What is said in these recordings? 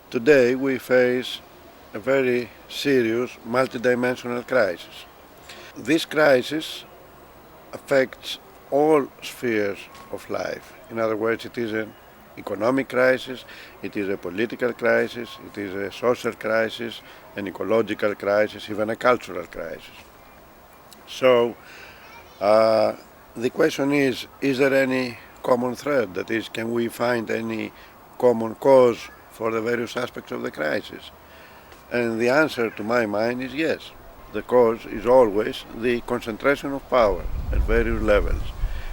Today we face a very serious multidimensional crisis. This crisis affects all spheres of life. In other words, it is an economic crisis, it is a political crisis, it is a social crisis, an ecological crisis, even a cultural crisis. So the question is there any common thread? That is, can we find any common cause for the various aspects of the crisis? And the answer to my mind is yes. The cause is always the concentration of power at various levels.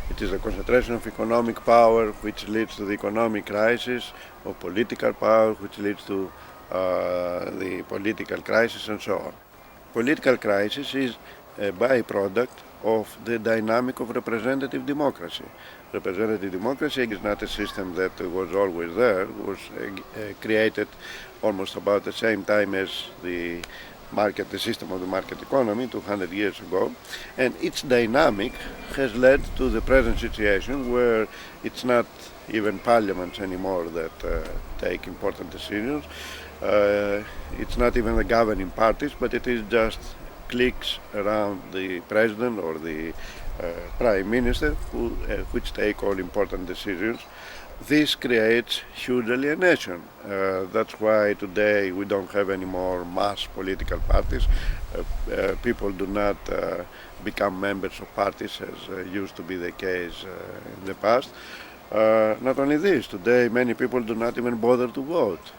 It is the concentration of economic power which leads to the economic crisis, of political power which leads to the political crisis, and so on. Political crisis is a byproduct of the dynamic of representative democracy. Representative democracy is not a system that was always there. It was created almost about the same time as the system of the market economy 200 years ago, and its dynamic has led to the present situation where it's not even parliaments anymore that take important decisions. It's not even the governing parties, but it is just cliques around the president or the prime minister which take all important decisions. This creates huge alienation. That's why today we don't have any more mass political parties. People do not become members of parties as used to be the case in the past. Not only this, today many people do not even bother to vote.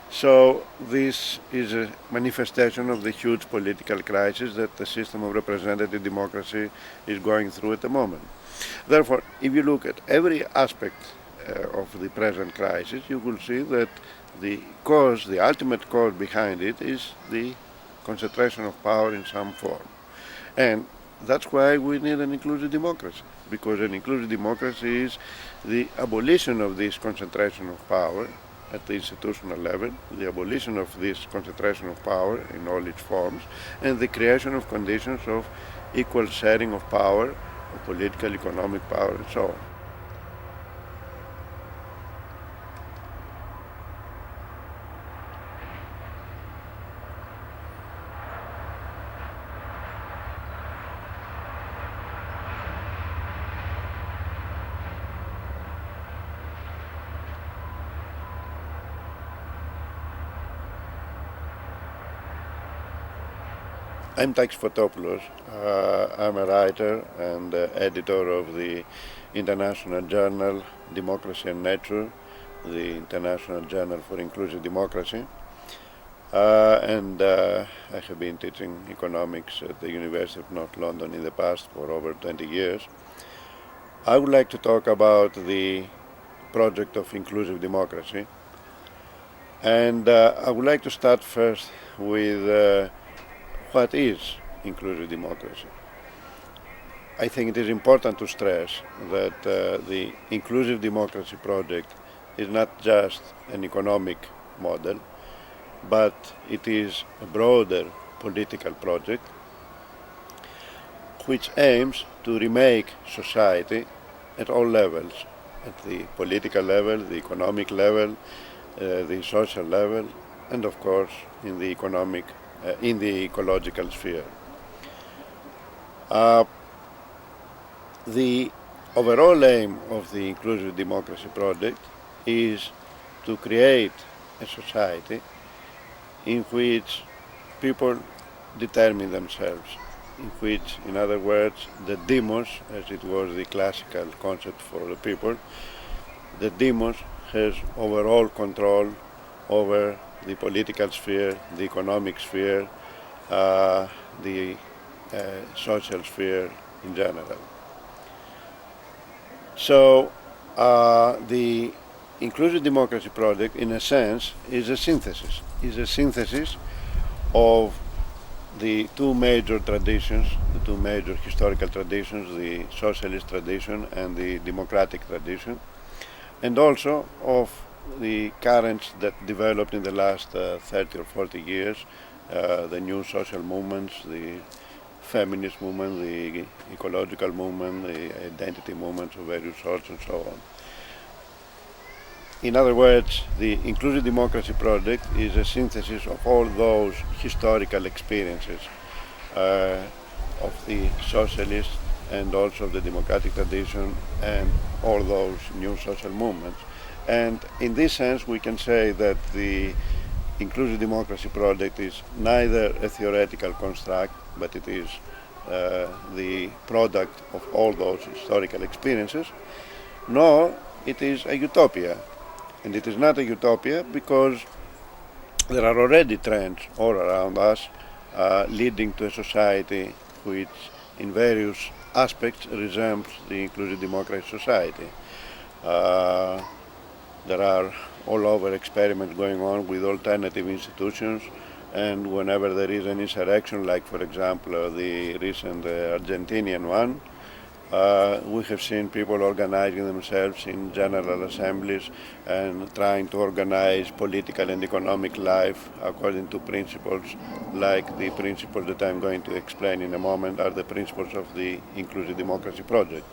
So this is a manifestation of the huge political crisis that the system of representative democracy is going through at the moment. Therefore, if you look at every aspect of the present crisis, you will see that the ultimate cause behind it is the concentration of power in some form. And that's why we need an inclusive democracy, because an inclusive democracy is the abolition of this concentration of power at the institutional level, the abolition of this concentration of power in all its forms, and the creation of conditions of equal sharing of power, of political, economic power, and so on. I'm Takis Fotopoulos. I'm a writer and editor of the international journal Democracy and Nature, the International Journal for Inclusive Democracy. And I have been teaching economics at the University of North London in the past for over 20 years. I would like to talk about the project of inclusive democracy. And I would like to start first with what is inclusive democracy? I think it is important to stress that the inclusive democracy project is not just an economic model, but it is a broader political project which aims to remake society at all levels, at the political level, the economic level, the social level, and of course in the ecological sphere. The overall aim of the inclusive democracy project is to create a society in which people determine themselves, in which, in other words, the demos, as it was the classical concept for the people, the demos has overall control over the political sphere, the economic sphere, the social sphere in general. So the inclusive democracy project, in a sense, is a synthesis of the two major traditions, the two major historical traditions, the socialist tradition and the democratic tradition, and also of the currents that developed in the last 30 or 40 years, the new social movements, the feminist movement, the ecological movement, the identity movements of various sorts, and so on. In other words, the inclusive democracy project is a synthesis of all those historical experiences of the socialist and also the democratic tradition and all those new social movements. And in this sense, we can say that the inclusive democracy project is neither a theoretical construct, but it is the product of all those historical experiences, nor it is a utopia. And it is not a utopia because there are already trends all around us leading to a society which in various aspects resembles the inclusive democracy society. There are all over experiments going on with alternative institutions, and whenever there is an insurrection, like for example the recent Argentinian one, we have seen people organizing themselves in general assemblies and trying to organize political and economic life according to principles like the principles that I'm going to explain in a moment are the principles of the inclusive democracy project.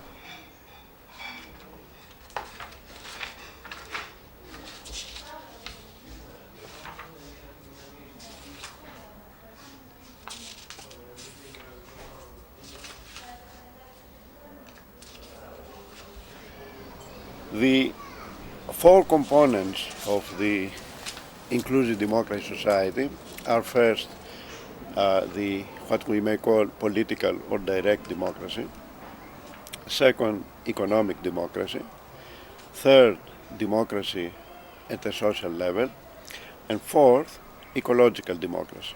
The four components of the inclusive democracy society are first what we may call political or direct democracy, second economic democracy, third democracy at a social level, and fourth ecological democracy.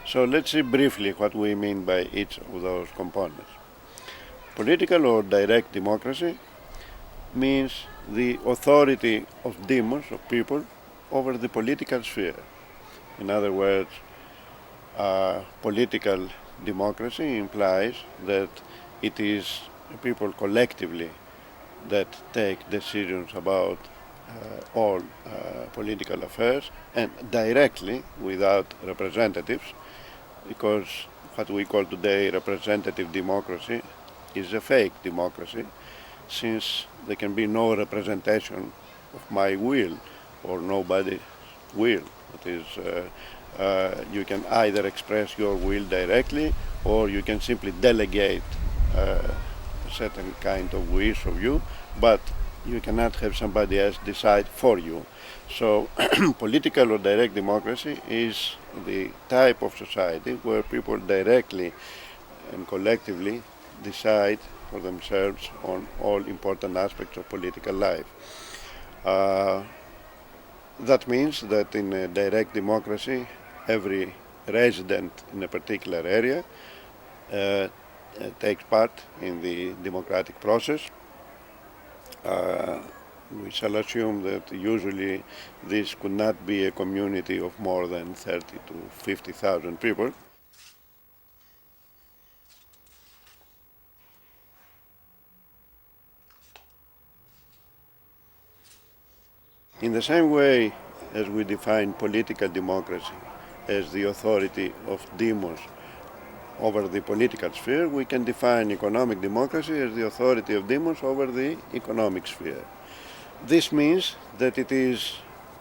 So let's see briefly what we mean by each of those components. Political or direct democracy means the authority of demos, of people, over the political sphere. In other words, political democracy implies that it is people collectively that take decisions about all political affairs and directly without representatives, because what we call today representative democracy is a fake democracy, since there can be no representation of my will or nobody's will. That is, you can either express your will directly or you can simply delegate a certain kind of wish of you, but you cannot have somebody else decide for you. So political or direct democracy is the type of society where people directly and collectively decide for themselves on all important aspects of political life. That means that in a direct democracy, every resident in a particular area takes part in the democratic process. We shall assume that usually this could not be a community of more than 30 to 50,000 people. In the same way as we define political democracy as the authority of demos over the political sphere, we can define economic democracy as the authority of demos over the economic sphere. This means that it is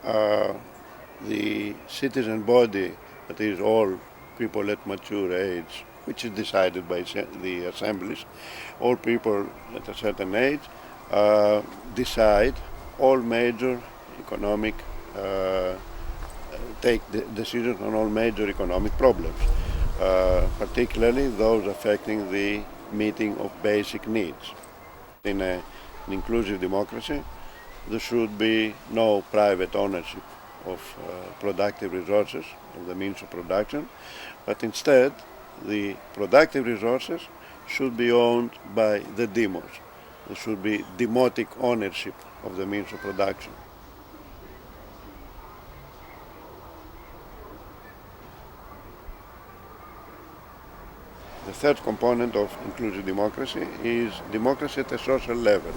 the citizen body, that is all people at mature age, which is decided by the assemblies, all people at a certain age decide all major economic, take decisions on all major economic problems, particularly those affecting the meeting of basic needs. In an inclusive democracy, there should be no private ownership of productive resources, of the means of production, but instead the productive resources should be owned by the demos. There should be demotic ownership of the means of production. The third component of inclusive democracy is democracy at a social level.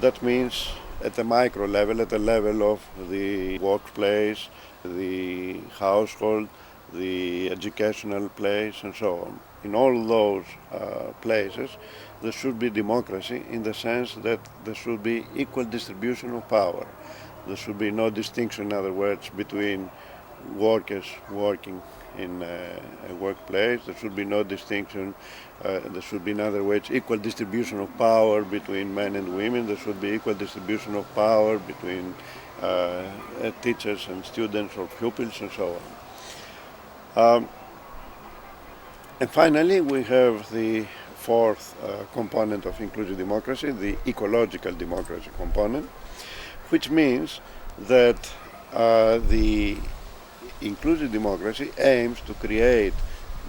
That means at the micro level, at the level of the workplace, the household, the educational place, and so on. In all those places, there should be democracy in the sense that there should be equal distribution of power. There should be no distinction, in other words, between workers working in a workplace. There should be no distinction. There should be, in other words, equal distribution of power between men and women. There should be equal distribution of power between teachers and students or pupils and so on. And finally, we have the fourth component of inclusive democracy, the ecological democracy component, which means that the inclusive democracy aims to create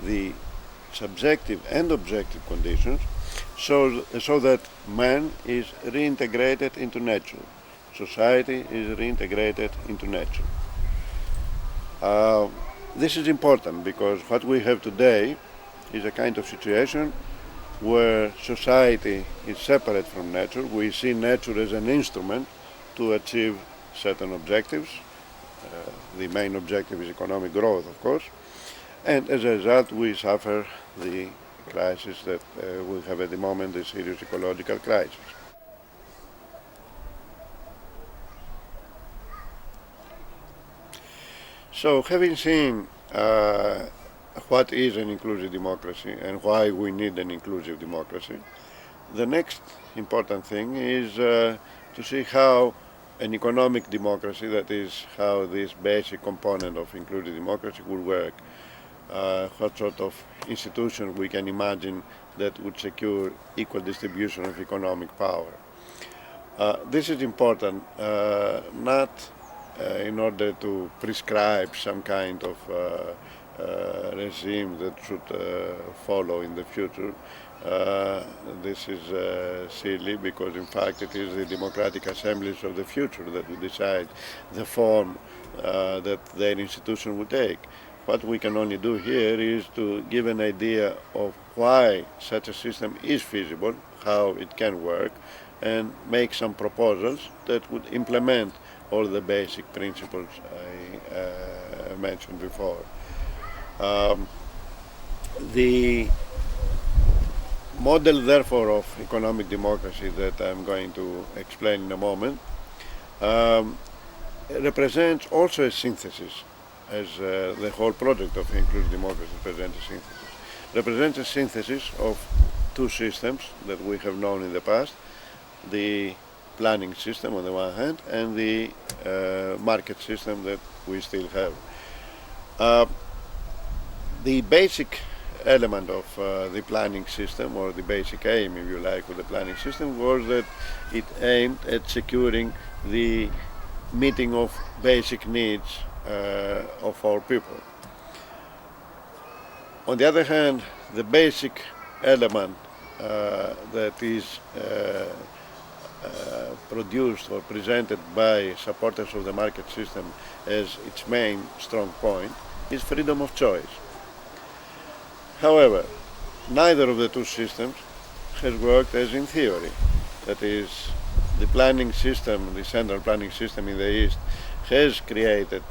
the subjective and objective conditions so that man is reintegrated into nature, society is reintegrated into nature. This is important because what we have today is a kind of situation where society is separate from nature. We see nature as an instrument to achieve certain objectives. The main objective is economic growth, of course, and as a result we suffer the crisis that we have at the moment, the serious ecological crisis. So, having seen what is an inclusive democracy and why we need an inclusive democracy, the next important thing is to see how an economic democracy, that is how this basic component of inclusive democracy would work, what sort of institution we can imagine that would secure equal distribution of economic power. This is important not in order to prescribe some kind of regime that should follow in the future. This is silly because in fact it is the democratic assemblies of the future that will decide the form that their institution will take. What we can only do here is to give an idea of why such a system is feasible, how it can work, and make some proposals that would implement all the basic principles I mentioned before. The model, therefore, of economic democracy that I'm going to explain in a moment represents also a synthesis, as the whole project of inclusive democracy represents a synthesis of two systems that we have known in the past, the planning system on the one hand and the market system that we still have. The basic element of the planning system, or the basic aim, if you like, of the planning system was that it aimed at securing the meeting of basic needs of our people. On the other hand, the basic element that is produced or presented by supporters of the market system as its main strong point is freedom of choice. However, neither of the two systems has worked as in theory. That is, the planning system, the central planning system in the East, has created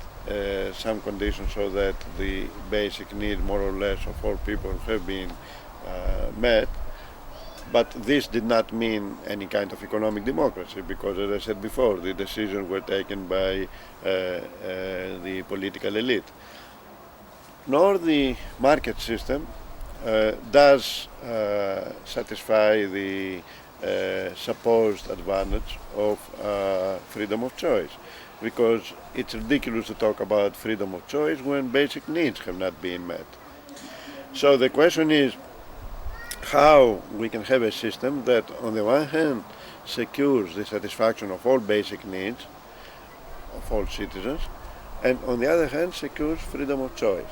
some conditions so that the basic need, more or less, of all people have been met. But this did not mean any kind of economic democracy because, as I said before, the decisions were taken by the political elite. Nor the market system does satisfy the supposed advantage of freedom of choice, because it's ridiculous to talk about freedom of choice when basic needs have not been met. So the question is how we can have a system that on the one hand secures the satisfaction of all basic needs of all citizens, and on the other hand secures freedom of choice.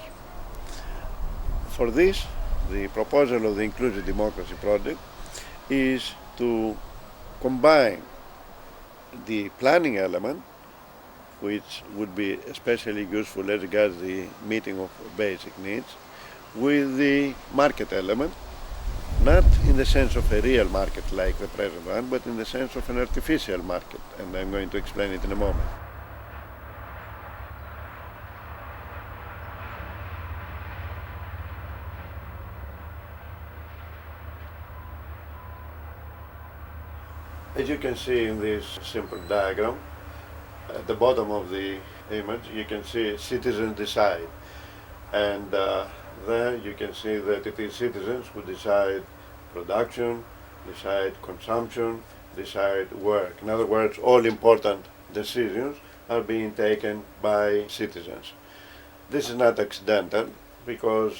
For this, the proposal of the Inclusive Democracy Project is to combine the planning element, which would be especially useful as regards the meeting of basic needs, with the market element, not in the sense of a real market like the present one, but in the sense of an artificial market, and I'm going to explain it in a moment. can see in this simple diagram, at the bottom of the image, you can see citizens decide. And there you can see that it is citizens who decide production, decide consumption, decide work. In other words, all important decisions are being taken by citizens. This is not accidental, because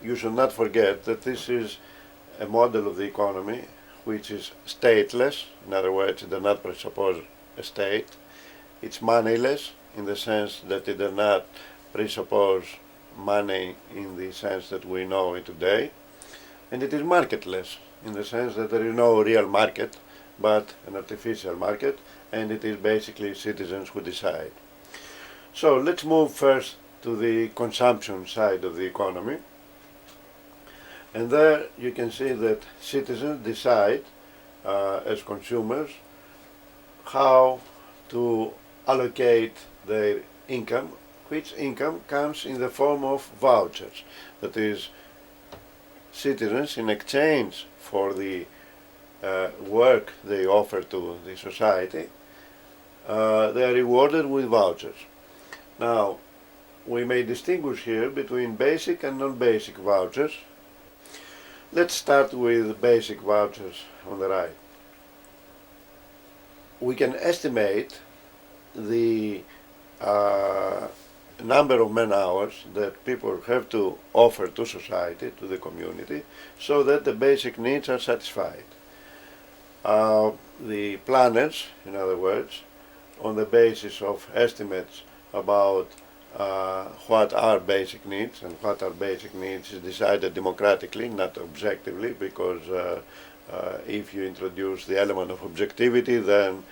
you should not forget that this is a model of the economy which is stateless. In other words, it does not presuppose a state. It's moneyless in the sense that it does not presuppose money in the sense that we know it today. And it is marketless in the sense that there is no real market, but an artificial market, and it is basically citizens who decide. So let's move first to the consumption side of the economy. And there you can see that citizens decide as consumers how to allocate their income, which income comes in the form of vouchers. That is, citizens, in exchange for the work they offer to the society, they are rewarded with vouchers. Now, we may distinguish here between basic and non-basic vouchers. Let's start with basic vouchers on the right. We can estimate the number of man hours that people have to offer to society, to the community, so that the basic needs are satisfied. The planners, in other words, on the basis of estimates about what are basic needs, and what are basic needs is decided democratically, not objectively, because if you introduce the element of objectivity, then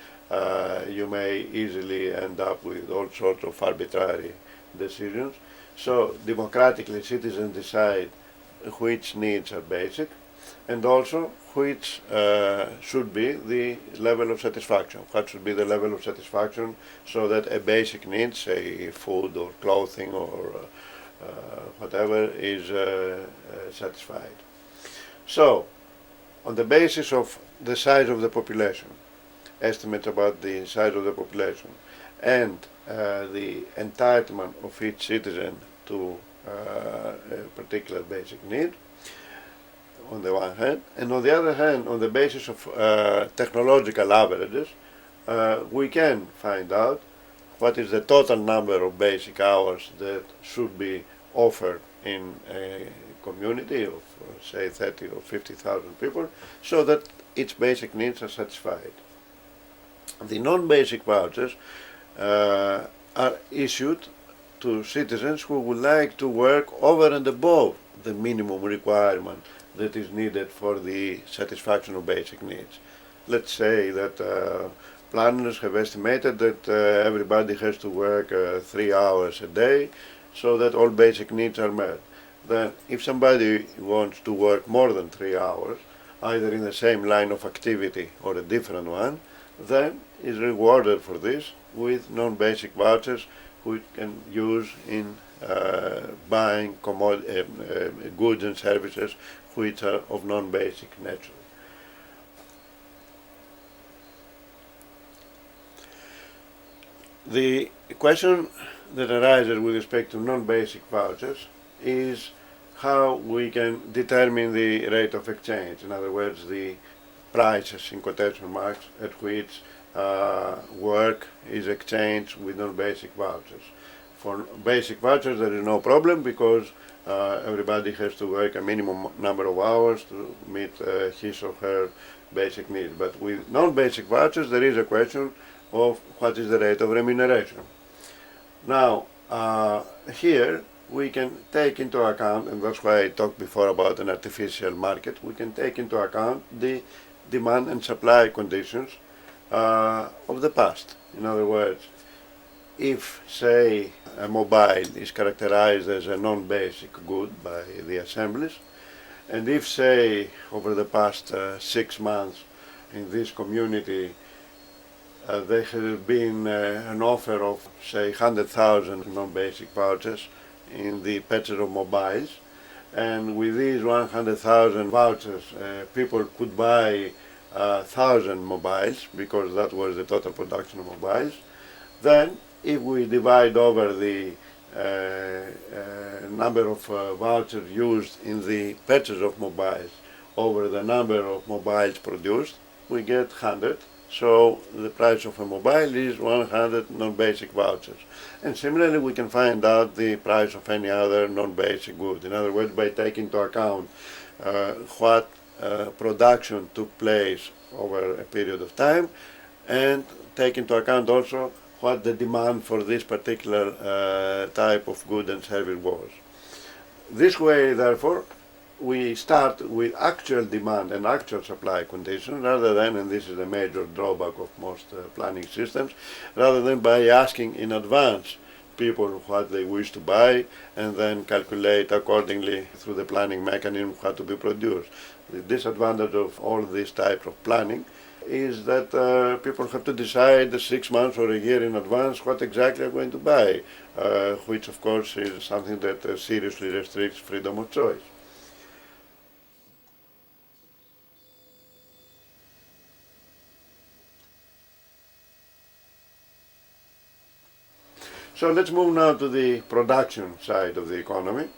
you may easily end up with all sorts of arbitrary decisions. So democratically, citizens decide which needs are basic, and also which should be the level of satisfaction. What should be the level of satisfaction so that a basic need, say food or clothing or whatever, is satisfied. So, on the basis of the size of the population, estimates about the size of the population, and the entitlement of each citizen to a particular basic need, on the one hand, and on the other hand, on the basis of technological averages, we can find out what is the total number of basic hours that should be offered in a community of, say, 30 or 50,000 people, so that its basic needs are satisfied. The non-basic vouchers are issued to citizens who would like to work over and above the minimum requirement that is needed for the satisfaction of basic needs. Let's say that planners have estimated that everybody has to work 3 hours a day so that all basic needs are met. Then if somebody wants to work more than 3 hours, either in the same line of activity or a different one, then is rewarded for this with non-basic vouchers which can use in buying goods and services which are of non-basic nature. The question that arises with respect to non-basic vouchers is how we can determine the rate of exchange, in other words, the prices, in quotation marks, at which work is exchanged with non-basic vouchers. For basic vouchers there is no problem because everybody has to work a minimum number of hours to meet his or her basic needs. But with non-basic vouchers there is a question of what is the rate of remuneration. Now, here we can take into account, and that's why I talked before about an artificial market, we can take into account the demand and supply conditions of the past. In other words, if, say, a mobile is characterized as a non-basic good by the assemblies, and if, say, over the past 6 months in this community there has been an offer of, say, 100,000 non-basic vouchers in the purchase of mobiles, and with these 100,000 vouchers people could buy 1,000 mobiles, because that was the total production of mobiles. Then, if we divide over the number of vouchers used in the purchase of mobiles over the number of mobiles produced, we get 100. So the price of a mobile is 100 non-basic vouchers. And similarly, we can find out the price of any other non-basic good. In other words, by taking into account what production took place over a period of time, and take into account also what the demand for this particular type of good and service was. This way, therefore, we start with actual demand and actual supply conditions rather than, and this is a major drawback of most planning systems, rather than by asking in advance people what they wish to buy and then calculate accordingly through the planning mechanism what to be produced. The disadvantage of all these types of planning is that people have to decide 6 months or a year in advance what exactly they're going to buy, which of course is something that seriously restricts freedom of choice. So let's move now to the production side of the economy.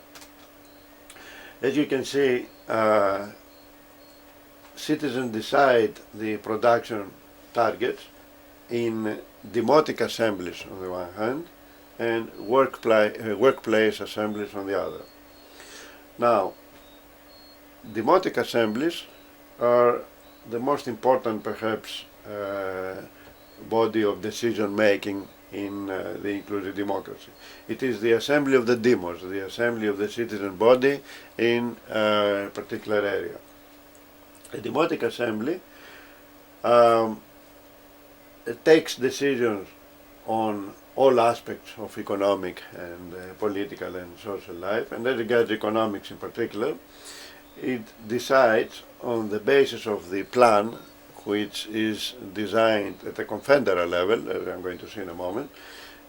As you can see, citizens decide the production targets in demotic assemblies on the one hand and workplace assemblies on the other. Now, demotic assemblies are the most important, perhaps, body of decision making in the inclusive democracy. It is the assembly of the demos, the assembly of the citizen body in a particular area. A demotic assembly takes decisions on all aspects of economic and political and social life, and as regards economics in particular, it decides on the basis of the plan which is designed at a confederal level, as I'm going to see in a moment.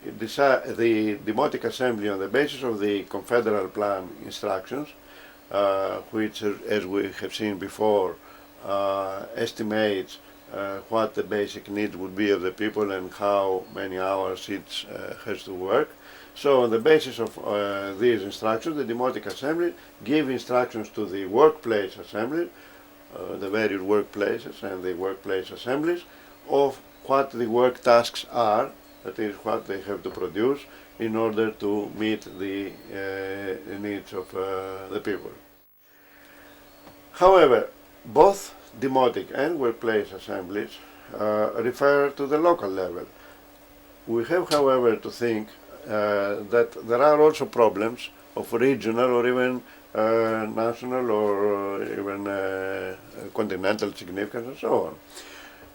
The demotic assembly, on the basis of the confederal plan instructions, which, as we have seen before, estimates what the basic needs would be of the people and how many hours each has to work. So on the basis of these instructions, the demotic assembly give instructions to the workplace assembly, the various workplaces and the workplace assemblies, of what the work tasks are, that is, what they have to produce in order to meet the needs of the people. However, both demotic and workplace assemblies refer to the local level. We have, however, to think that there are also problems of regional or even national or even continental significance and so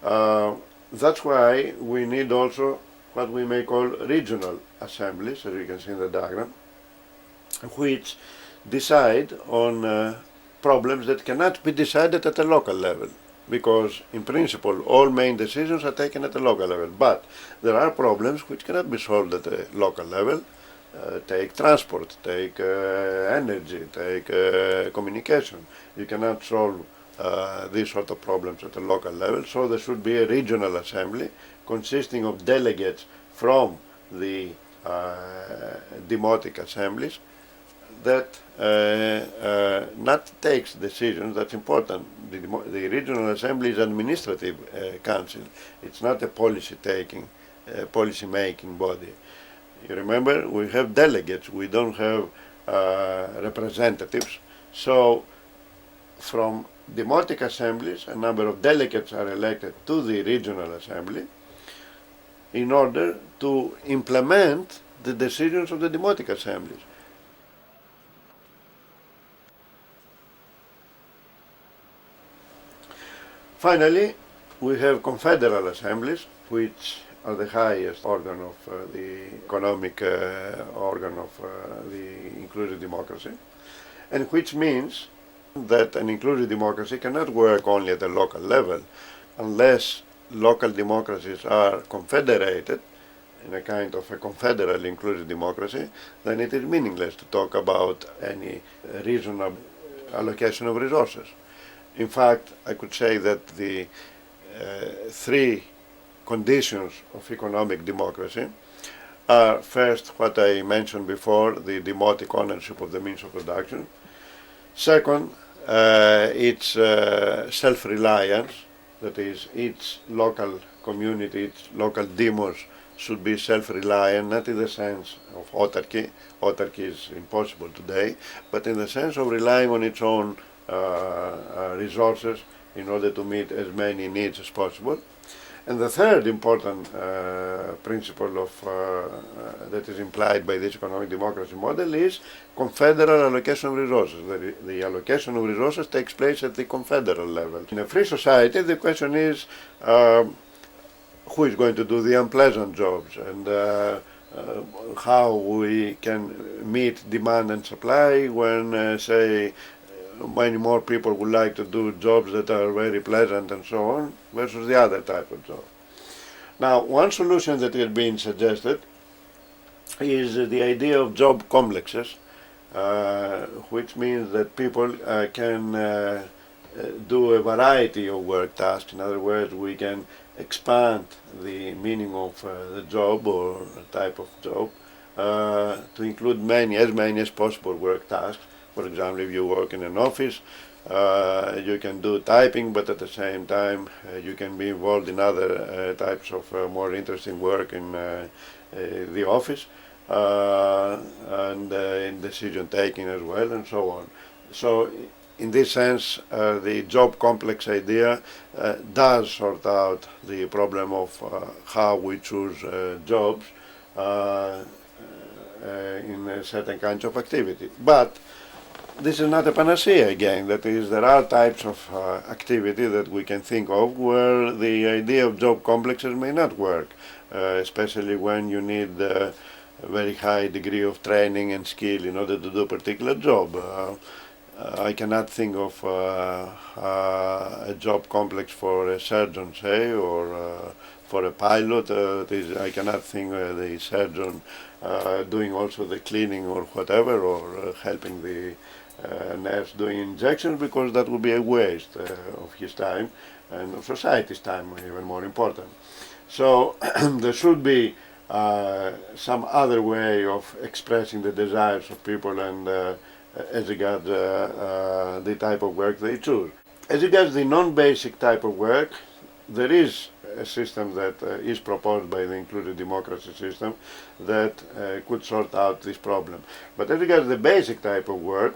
on. That's why we need also what we may call regional assemblies, as you can see in the diagram, which decide on problems that cannot be decided at a local level, because in principle all main decisions are taken at a local level, but there are problems which cannot be solved at a local level. Take transport, take energy, take communication. You cannot solve these sort of problems at a local level, so there should be a regional assembly consisting of delegates from the demotic assemblies that not takes decisions. That's important. The regional assembly is administrative council. It's not a policy-taking, policy-making body. You remember, we have delegates, we don't have representatives. So from demotic assemblies, a number of delegates are elected to the regional assembly in order to implement the decisions of the demotic assemblies. Finally, we have confederal assemblies, which are the highest organ of the economic organ of the inclusive democracy, and which means that an inclusive democracy cannot work only at the local level. Unless local democracies are confederated in a kind of a confederal inclusive democracy, then it is meaningless to talk about any reasonable allocation of resources. In fact, I could say that the three conditions of economic democracy are first what I mentioned before, the democratic ownership of the means of production. Second, it's self-reliance, that is, each local community, each local demos should be self-reliant, not in the sense of autarky. Autarky is impossible today, but in the sense of relying on its own resources in order to meet as many needs as possible. And the third important principle of, that is implied by this economic democracy model is confederal allocation of resources. The allocation of resources takes place at the confederal level. In a free society, the question is who is going to do the unpleasant jobs, and how we can meet demand and supply when, say, many more people would like to do jobs that are very pleasant and so on, versus the other type of job. Now, one solution that has been suggested is the idea of job complexes, which means that people can do a variety of work tasks. In other words, we can expand the meaning of the job or type of job to include as many as possible work tasks. For example, if you work in an office, you can do typing, but at the same time you can be involved in other types of more interesting work in the office and in decision taking as well, and so on. So in this sense, the job complex idea does sort out the problem of how we choose jobs in certain kinds of activity. But this is not a panacea again. That is, there are types of activity that we can think of where the idea of job complexes may not work, especially when you need a very high degree of training and skill in order to do a particular job. I cannot think of a job complex for a surgeon, say, or for a pilot. I cannot think of the surgeon doing also the cleaning or whatever, or helping the nurse doing injections, because that would be a waste of his time and of society's time, even more important. So there should be some other way of expressing the desires of people and as regards the type of work they choose. As regards the non-basic type of work, there is a system that is proposed by the inclusive democracy system that could sort out this problem. But as regards the basic type of work,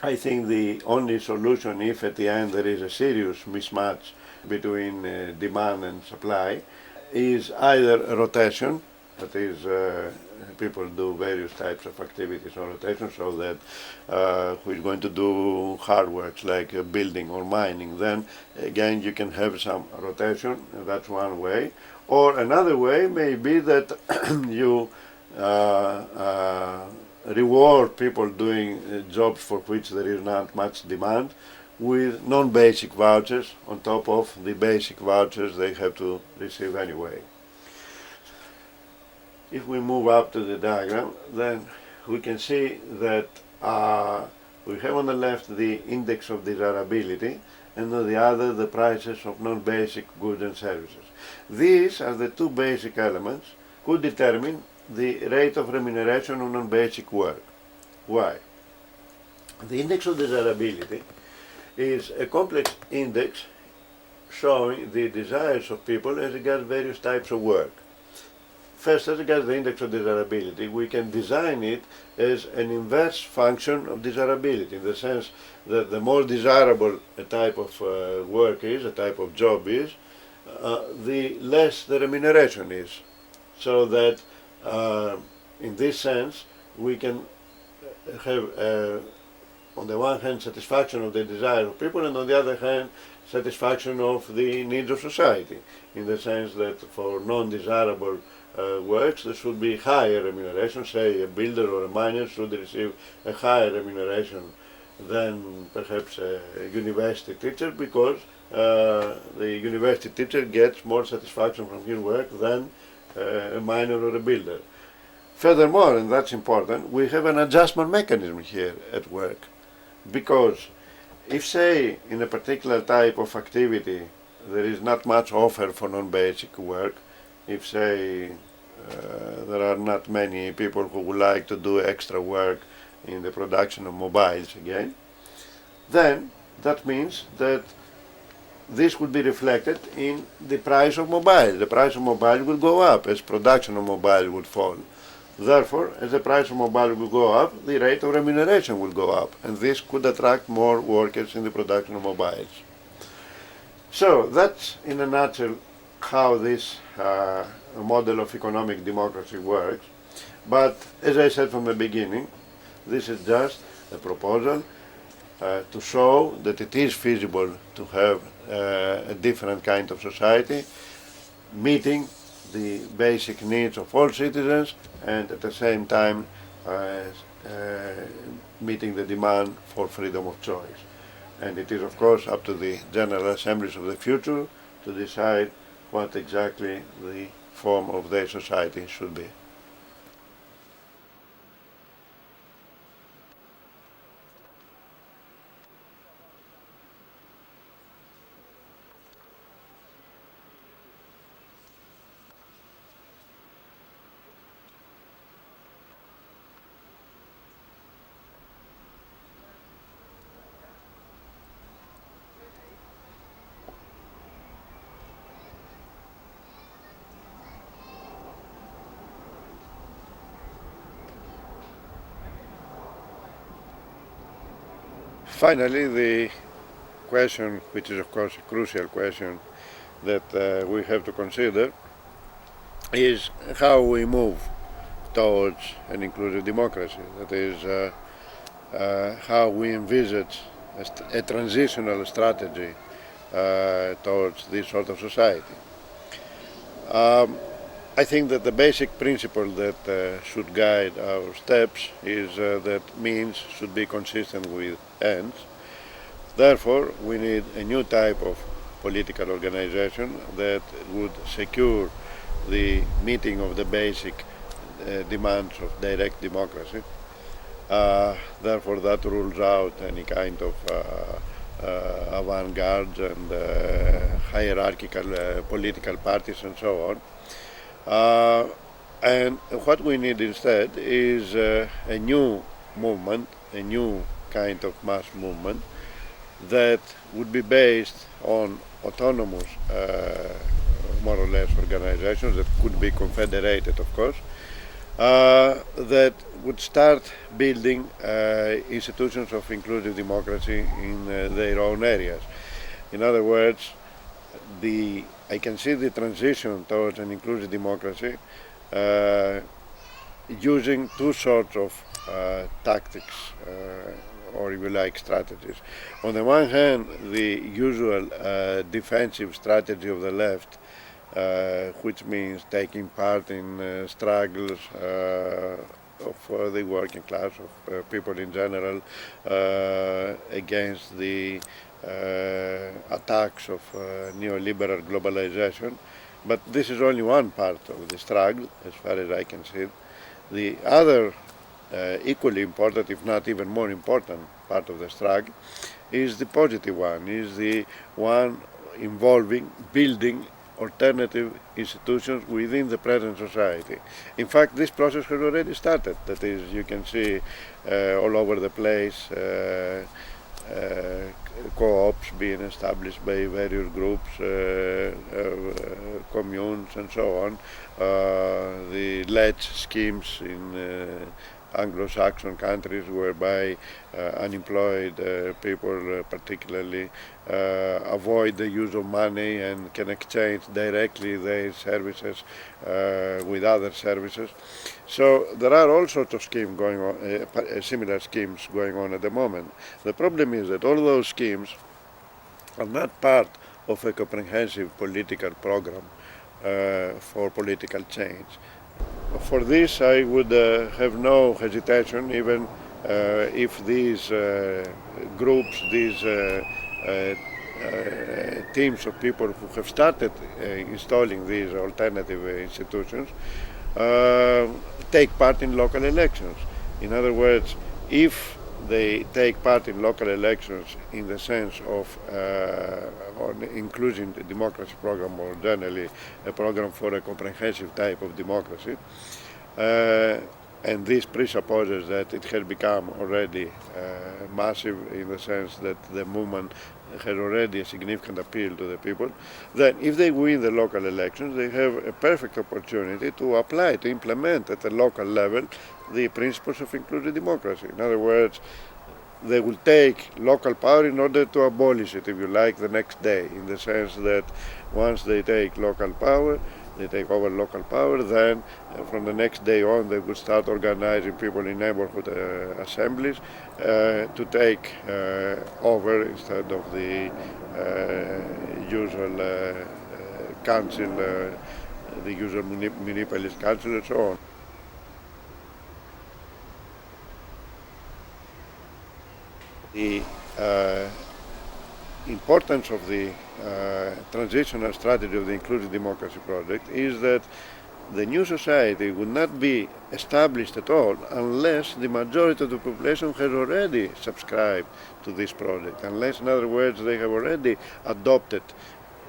I think the only solution, if at the end there is a serious mismatch between demand and supply, is either rotation, that is, people do various types of activities on rotation, so that who is going to do hard works like building or mining, then again you can have some rotation, that's one way. Or another way may be that you reward people doing jobs for which there is not much demand with non-basic vouchers on top of the basic vouchers they have to receive anyway. If we move up to the diagram, then we can see that we have on the left the index of desirability, and on the other the prices of non-basic goods and services. These are the two basic elements could determine the rate of remuneration on non-basic work. Why? The index of desirability is a complex index showing the desires of people as regards various types of work. First, as regards the index of desirability, we can design it as an inverse function of desirability, in the sense that the more desirable a type of work is, a type of job is, the less the remuneration is. So that in this sense, we can have on the one hand satisfaction of the desire of people, and on the other hand satisfaction of the needs of society, in the sense that for non-desirable works there should be higher remuneration. Say a builder or a miner should receive a higher remuneration than perhaps a university teacher, because the university teacher gets more satisfaction from his work than a miner or a builder. Furthermore, and that's important, we have an adjustment mechanism here at work, because If, say, in a particular type of activity there is not much offer for non-basic work, if, say, there are not many people who would like to do extra work in the production of mobiles again, then that means that this would be reflected in the price of mobile. The price of mobile will go up as production of mobile would fall. Therefore, as the price of mobile will go up, the rate of remuneration will go up, and this could attract more workers in the production of mobiles. So that's in a nutshell how this model of economic democracy works. But as I said from the beginning, this is just a proposal to show that it is feasible to have a different kind of society, meeting the basic needs of all citizens and at the same time meeting the demand for freedom of choice. And it is of course up to the General Assemblies of the future to decide what exactly the form of their society should be. Finally, the question, which is of course a crucial question that we have to consider, is how we move towards an inclusive democracy. That is, how we envisage a transitional strategy towards this sort of society. I think that the basic principle that should guide our steps is that means should be consistent with ends. Therefore, we need a new type of political organization that would secure the meeting of the basic demands of direct democracy. Therefore, that rules out any kind of avant-garde and hierarchical political parties and so on. And what we need instead is a new movement, a new kind of mass movement that would be based on autonomous, more or less, organizations that could be confederated, of course, that would start building institutions of inclusive democracy in their own areas. In other words, I can see the transition towards an inclusive democracy using two sorts of tactics, or if you like, strategies. On the one hand, the usual defensive strategy of the left, which means taking part in struggles of the working class, of people in general, against the attacks of neoliberal globalization. But this is only one part of the struggle, as far as I can see it. The other equally important, if not even more important, part of the struggle is the positive one, is the one involving building alternative institutions within the present society. In fact, this process has already started. That is, you can see all over the place co-ops being established by various groups, communes and so on, the LETS schemes in Anglo-Saxon countries whereby unemployed people particularly avoid the use of money and can exchange directly their services with other services. So there are all sorts of schemes going on, similar schemes going on at the moment. The problem is that all those schemes are not part of a comprehensive political program for political change. For this, I would have no hesitation, even if these groups, these teams of people who have started installing these alternative institutions take part in local elections. In other words, if they take part in local elections in the sense of including the democracy program, or generally a program for a comprehensive type of democracy. And this presupposes that it has become already massive in the sense that the movement has already a significant appeal to the people. Then if they win the local elections, they have a perfect opportunity to apply, to implement at the local level the principles of inclusive democracy. In other words, they will take local power in order to abolish it, if you like, the next day, in the sense that once they take local power, they take over local power, then from the next day on they will start organizing people in neighborhood assemblies to take over instead of the usual council, the usual municipalist council and so on. The importance of the transitional strategy of the inclusive democracy project is that the new society would not be established at all unless the majority of the population has already subscribed to this project, unless, in other words, they have already adopted,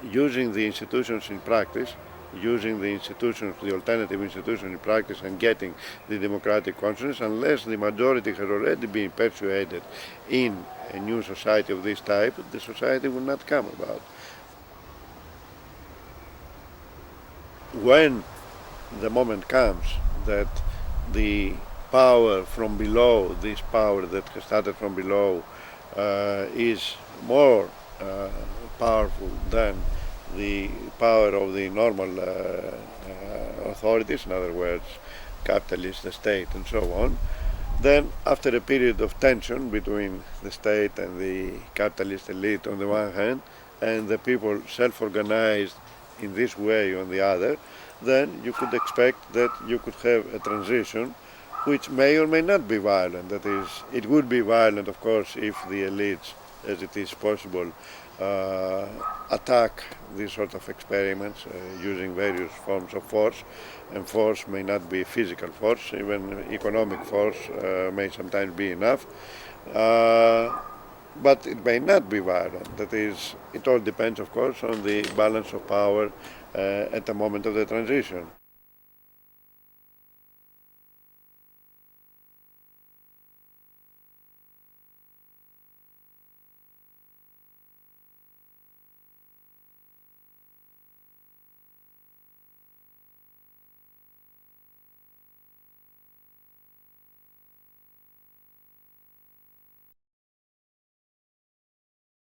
using the institutions in practice, using the institutions, the alternative institutions in practice, and getting the democratic conscience, unless the majority has already been persuaded in a new society of this type, the society will not come about. When the moment comes that the power from below, this power that has started from below, is more powerful than the power of the normal authorities, in other words, capitalists, the state, and so on, then after a period of tension between the state and the capitalist elite on the one hand, and the people self-organized in this way on the other, then you could expect that you could have a transition which may or may not be violent. That is, it would be violent, of course, if the elites, as it is possible, attack these sort of experiments using various forms of force, and force may not be physical force, even economic force may sometimes be enough, but it may not be violent. That is, it all depends, of course, on the balance of power at the moment of the transition.